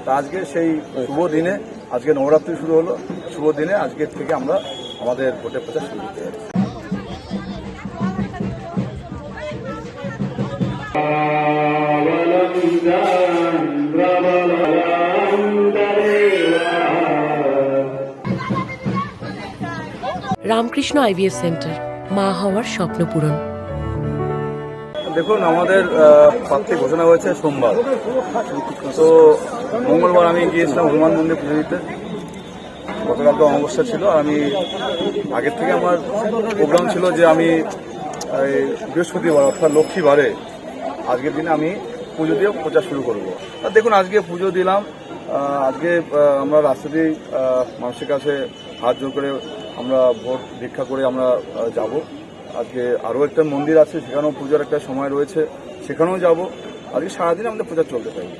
তা আজকে সেই শুভ দিনে, আজকে নবরাত্রি শুরু হলো, শুভ দিনে আজকের থেকে আমরা আমাদের ভোটের প্রচার শুরু করতে যাচ্ছি। রামকৃষ্ণ আইভিএফ সেন্টার, মা হওয়ার স্বপ্ন পূরণ। দেখুন, আমাদের প্রার্থী ঘোষণা হয়েছে সোমবার, তো মঙ্গলবার আমি গিয়েছিলাম হনুমান মন্দির পুজো দিতে। গতকাল তো অমাবস্যা ছিল, আমি আগের থেকে আমার প্রোগ্রাম ছিল যে আমি বৃহস্পতিবার অর্থাৎ লক্ষ্মীবারে আজকের দিনে আমি পুজো দিয়ে প্রচার শুরু করব। আর দেখুন, আজকে পুজো দিলাম, আজকে আমরা রাস্তা দিয়েই মানুষের কাছে হাত জোর করে আমরা ভোট ভিক্ষা করে আমরা যাব। আজকে আরও একটা মন্দির আছে, সেখানেও পুজোর একটা সময় রয়েছে, সেখানেও যাব। আজকে সারাদিন আমাদের প্রচার চলতে থাকবে।